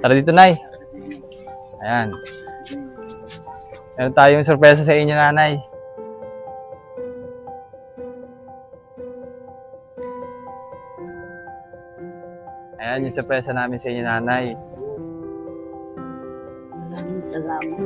Tara dito, Nay. Ayan. Meron tayong sorpresa sa inyo, Nanay. Ayan yung sorpresa namin sa inyo, Nanay. Maraming salamat.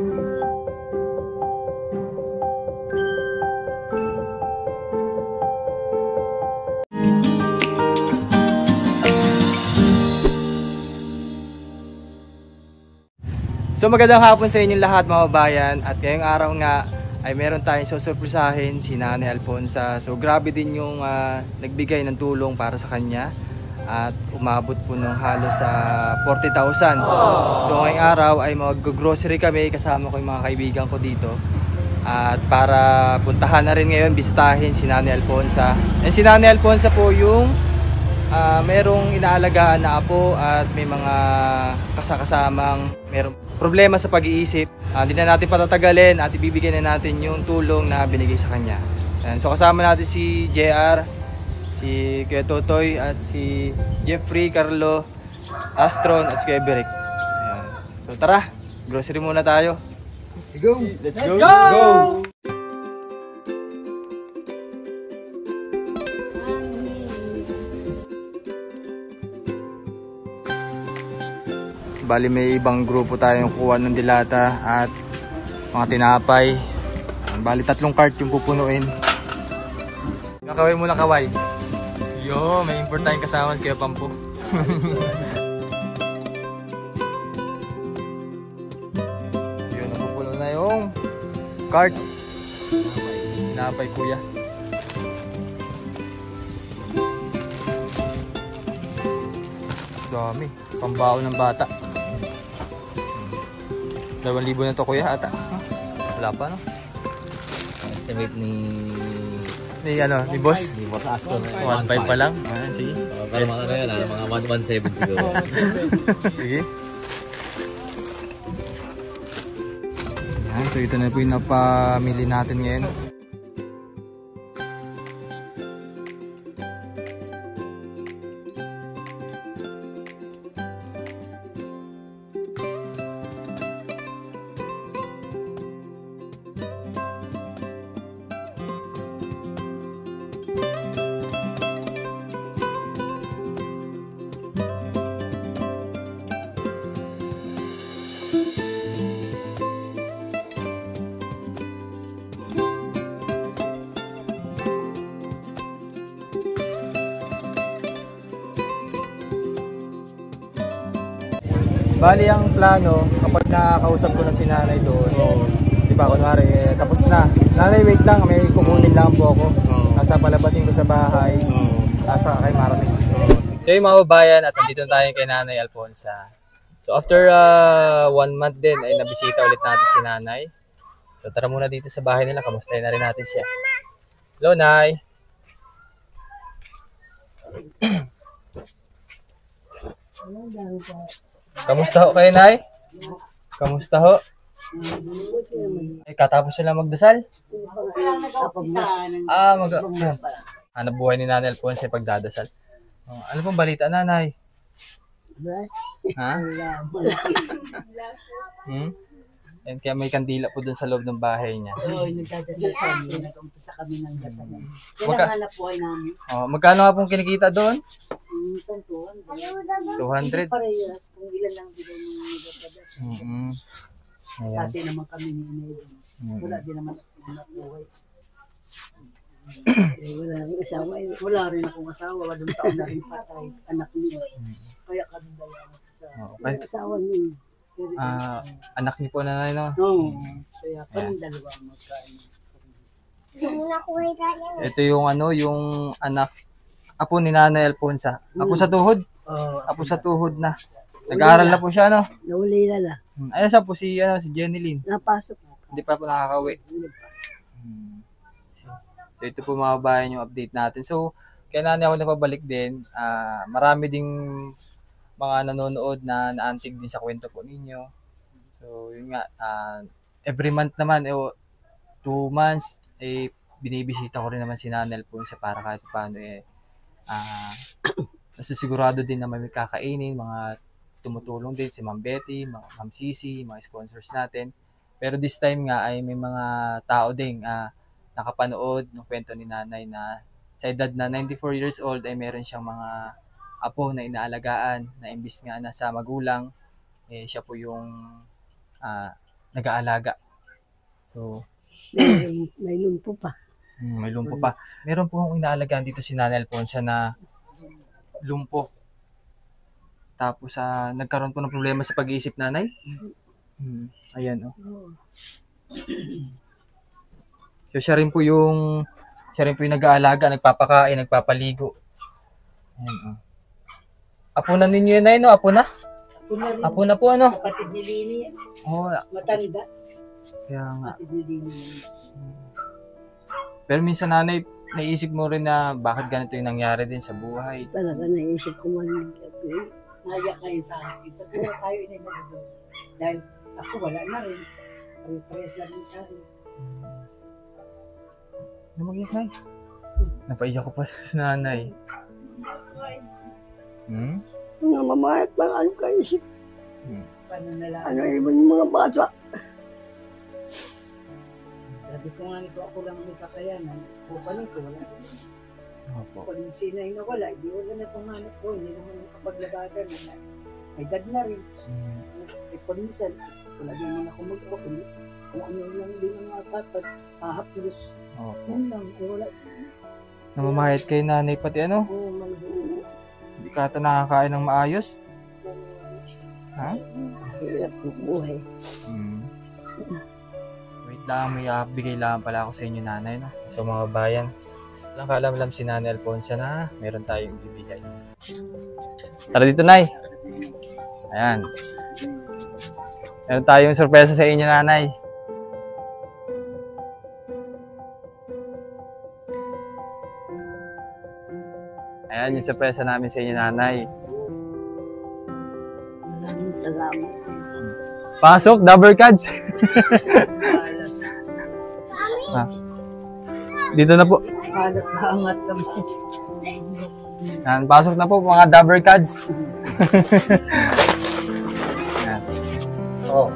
So magandang hapon sa inyong lahat, mga kabayan. At ngayong araw nga ay meron tayong susurprisahin si Nanay Alfonsa. So grabe din yung nagbigay ng tulong para sa kanya. At umabot po ng halos sa 40,000. So ngayong araw ay mag-grocery kami kasama ko yung mga kaibigan ko dito. At para puntahan na rin ngayon, bisitahin si Nanay Alfonsa. And si Nanay Alfonsa po yung merong inaalagaan na apo at may mga kasakasamang merong problema sa pag-iisip. Hindi na natin patatagalin at ibibigyan na natin yung tulong na binigay sa kanya. Ayan. So kasama natin si JR, si Kuya Totoy at si Jeffrey, Carlo, Astron at si Kuya Beric. Ayan. So tara, grocery muna tayo. Let's go! Let's go! Bali may ibang grupo tayong kuha ng dilata at mga tinapay. Bali 3 cart yung pupunuin. Nakaway muna, kaway. Yo, may import tayong kasama kaya Pampo. Yun, napupuno na yung cart. Tinapay, kuya. Dami, pambao ng bata. 2,000 na to, kuya, ata. Wala pa, no? Estimate ni boss? Ni Boss Astron. 1.5 pa lang. Sige. Pero mga 1.17 siguro. Sige. Yan, so ito na po yung napamili natin ngayon. Bali ang plano, kapag nakakausap ko na si Nanay doon, di ba, kunwari, tapos na. Nanay, wait lang, may kukunin lang po ako. Nasa palabasin ko sa bahay, nasa kay Marami. So yung mga babayan, at nandito tayo kay Nanay Alfonsa. So after 1 month din, ay nabisita ulit natin si Nanay. So tara muna dito sa bahay nila, kamustahin na rin natin siya. Hello, Nay! Kamusta ho kayo, Nay? Kamusta ho? Ay, katapos sila magdasal? Hanap buhay ni Nanay Alfonsa ay pagdadasal. Ano pong balita, Nanay? Ha? And kaya may kandila po dun sa loob ng bahay niya. Oo, nagdadasal kami. Nag-umpisa kami ng dasalan. Kailangan po ay namin. Magkano nga pong kinikita doon? Minsan 200. 200? Parehas. Kung ilan lang din yung nagdadasal. Dati naman kami ni Inay. Wala din naman na buhay. Wala rin asawa. Wala rin akong asawa. Walang taon na rin patay. Anak niya. Kaya kami dalawa sa asawa niya. Anak niyo po, Nanay, no? Oo. Kaya kami dalawa magkain. Ito yung yung anak, apo ni Nanay Alfonsa. Apo sa tuhod? Apo sa tuhod na. Nag-aaral na po siya, no? Nauli na. Ayun sa po si Jenilyn. Napasok. Hindi pa po nakakauwi. So ito po, mga bayan, yung update natin. So kaya Nanay ako napabalik din. Marami ding mga nanonood na naantig din sa kwento po ninyo. So yun nga, every month naman, 2 months, binibisita ko rin naman si Nanay Alfonsa para kahit paano nasisigurado din na may kakainin, mga tumutulong din si Ma'am Betty, Ma'am Sisi, mga sponsors natin. Pero this time nga ay may mga tao ding nakapanood ng kwento ni nanay na sa edad na 94 years old ay meron siyang mga apo na inaalagaan na imbis nga nasa magulang, siya po yung nag-aalaga. So, may lumpo pa. May lumpo pa. Meron po akong inaalagaan dito si Nanay Alfonsa na lumpo. Tapos nagkaroon po ng problema sa pag-iisip, nanay. Ayan, oh. So, siya rin po yung nag-aalaga, nagpapakain, nagpapaligo. Ayan, oh. Apo na ninyo yun, nay, no? Apo na? Apo na po, ano? Kapatid ni Lini yan. Oh, Matanda. kaya nga. Kapatid ni Lini. Pero minsan, nanay, naisip mo rin na bakit ganito yung nangyari din sa buhay. Talaga naisip ko man. Naya kayo sa akin. Sa buhay tayo inagagawin. Dahil ako wala na rin. Pare-pares na rin tayo. Ano mag-iyak, nay? Napaiyak ko pa sa nanay. Mga mamayat lang, ano kayo isip? Paano na lang? Ano yung mga bata? Sabi ko nga nito, ako lang may kakayanan. O paano ko, wala. Opo. Kung yung sinay na wala, hindi wala na panganap ko. Hindi naman nakapaglabagan. May dad na rin. Kung minsan, wala din naman ako mag-o. Kung ano lang din ang mga tapat, hahaplos. Yan lang, ay wala. Namamahit kay nanay pati ano? Oo, malagay. Hindi ka ata nakakain ng maayos? Ha? Hirap ng buhay. Wait lang, may bigay lang pala ako sa inyo, nanay, no? So mga bayan, walang kaalam-alam si Nanay Alfonsa na meron tayong bibigay. Tara dito, nay. Ayan. Meron tayong sorpresa sa inyo, nanay. Ayan yung sorpresa namin sa inyo, nanay. Maraming salamat. Pasok, double cards. Dito na po. Halat na angat kami. Yan, pasok na po mga double cards. Yan. Oh.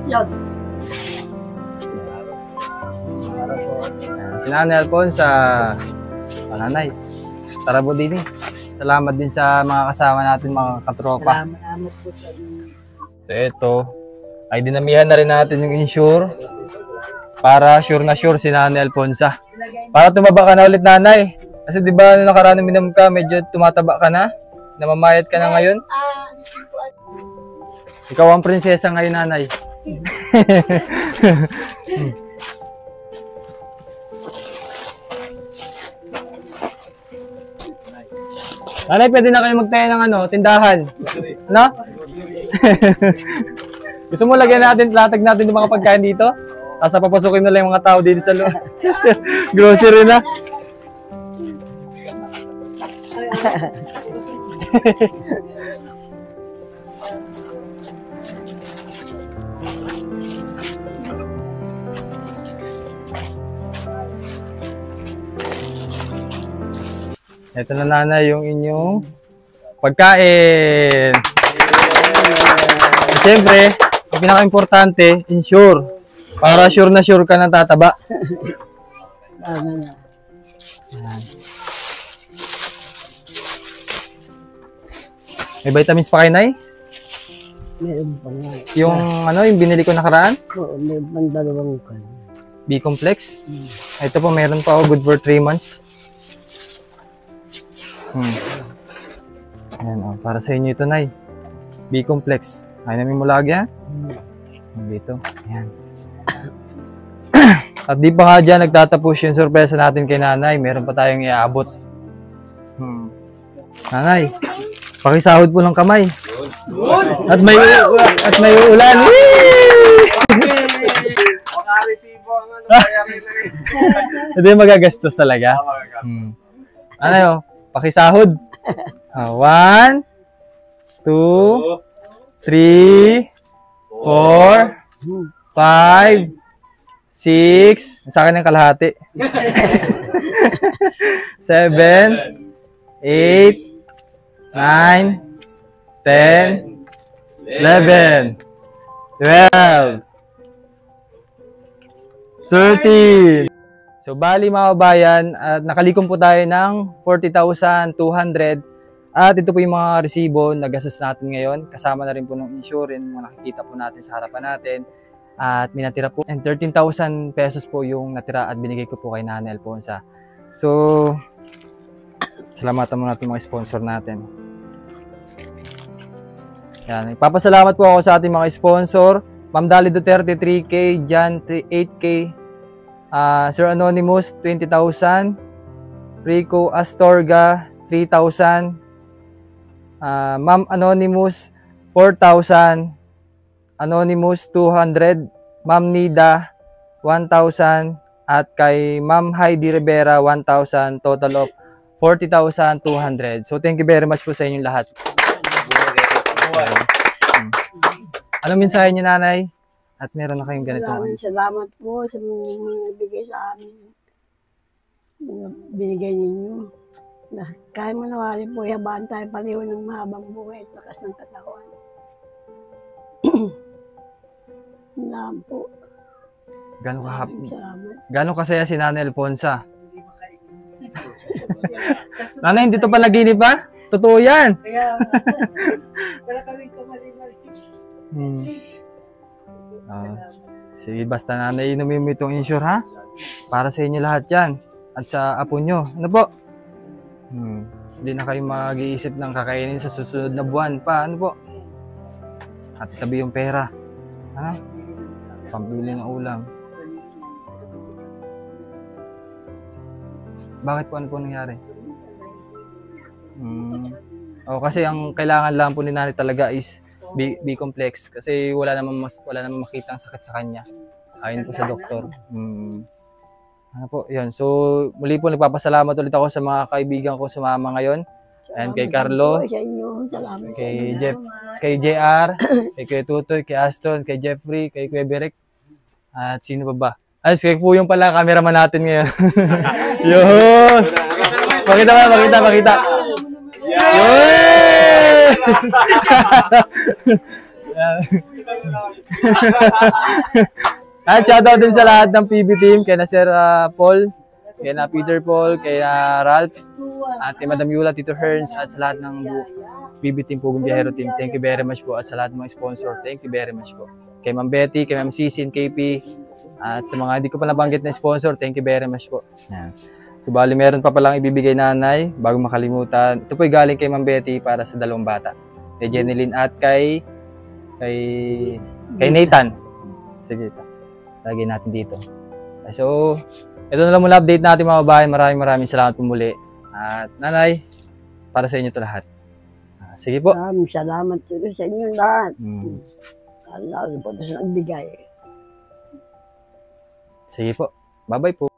Yan. Si Nanay Alfonsa, nanay. Tara po din. Salamat din sa mga kasama natin, mga katropa. Salamat po sa inyo. So ito, ay dinamihan na rin natin yung insure para sure na sure si Nanay Alfonsa. Para tumaba ka na ulit, nanay. Kasi di ba nakaraan minum ka, medyo tumataba ka na? Namamayat ka na ngayon? Ikaw ang prinsesa ngayon, nanay. Nanay, pwede na kayo magtayo ng tindahan. Ano? Gusto mo lagyan natin, latag natin yung mga pagkain dito? Tapos papasukin na lang yung mga tao dito sa loob. Grocery na. Ito na, nanay, yung inyong pagkain. Siyempre, ang pinaka-importante, insure. Para sure na sure ka na tataba. May vitamins pa kayo, nay? Meron pa nga. Yung yung binili ko nakaraan? Oo, may bandalawang ka. B-complex. Ito po, meron pa ako, good for 3 months. Ayan, para sa inyo ito, nay. B-complex. Kaya namin mo lagi, ha? Dito. Ayan. At di pa nga dyan, nagtatapos yung sorpresa natin kay nanay. Meron pa tayong iaabot. Nanay, pakisahod po ng kamay. At may uulan. Hindi magagastos talaga. Ano, pakisahod. 1, 2, 3, 4, 5, 6, sa akin yung kalahati. 7, 9, 10, 11, 12, 13. So bali mga kabayan, nakalikom po tayo ng 40,200 at ito po yung mga resibo na gastos natin ngayon. Kasama na rin po ng insurance, mga nakikita po natin sa harapan natin. At may natira po, and 13,000 pesos po yung natira at binigay ko po kay Nanay Alfonsa. So, salamatan mo natin mga sponsor natin. Yan, ipapasalamat po ako sa ating mga sponsor. Ma'am Dali Duterte 3K, Jan 8K, Sir Anonymous 20,000, Rico Astorga 3,000, Ma'am Anonymous 4,000, Anonymous 200, Ma'am Nida 1,000, at kay Ma'am Heidi Rivera 1,000, total of 40,200. So thank you very much po sa inyong lahat. Anong mensahe niyo, Nanay? At meron na kayong ganito. Maraming salamat po sa mga bigay sa amin. Mga binigay ninyo. Kaya mo nawari po, yabahan tayo paliwan ng mahabang buhay at lakas ng katawan. Salamat po. Gano'ng kasaya si Nanay Alfonsa? Nanay, hindi to panaginip ba? Totoo yan. Kaya, wala kami kumali-mali. Sige, basta Nanay, inumin mo itong insure, ha? Para sa inyo lahat yan. At sa apo nyo. Ano po? Hindi na kayo mag-iisip ng kakainin sa susunod na buwan pa. Ano po? At tabi yung pera. Ano? Pambili ng ulam. Bakit po? Ano po nangyari? Kasi ang kailangan lang po ni Nanay talaga is B-complex kasi wala namang makitang sakit sa kanya. Ayon po sa doktor. Ano po, yun. So, muli po nagpapasalamat ulit ako sa mga kaibigan ko sumama ngayon. And kay Carlo, kay Jeff, kay JR, kay Kuya Tutoy, kay Aston, kay Jeffrey, kay Kuya Berek. At sino pa ba? Ay, kay Puyong pala, cameraman natin ngayon. Yun! Pakita. Yun! At shoutout din sa lahat ng PB team, kay na Sir Paul, kay na Peter Paul, kay na Ralph, at kay Madam Yula, Tito Hearns, at sa lahat ng PB team, Pugong Biyahero team. Thank you very much po. At sa lahat ng mga sponsor, thank you very much po. Kay Ma'am Betty, kay Ma'am Cici, KP, at sa mga hindi ko pa nabanggit na sponsor, thank you very much po. Yan. So, bali meron pa palang ibibigay Nanay, bago makalimutan. Ito po ay galing kay Ma'am Betty para sa dalawang bata. Kay Jeneline at kay Nathan. Sige, lagay natin dito. So, ito na lang muna update natin mga babae. Maraming salamat po muli. At Nanay, para sa inyo ito lahat. Sige po. Maraming salamat sa inyo lahat. Allah po sa nagbigay. Sige po. Bye-bye po.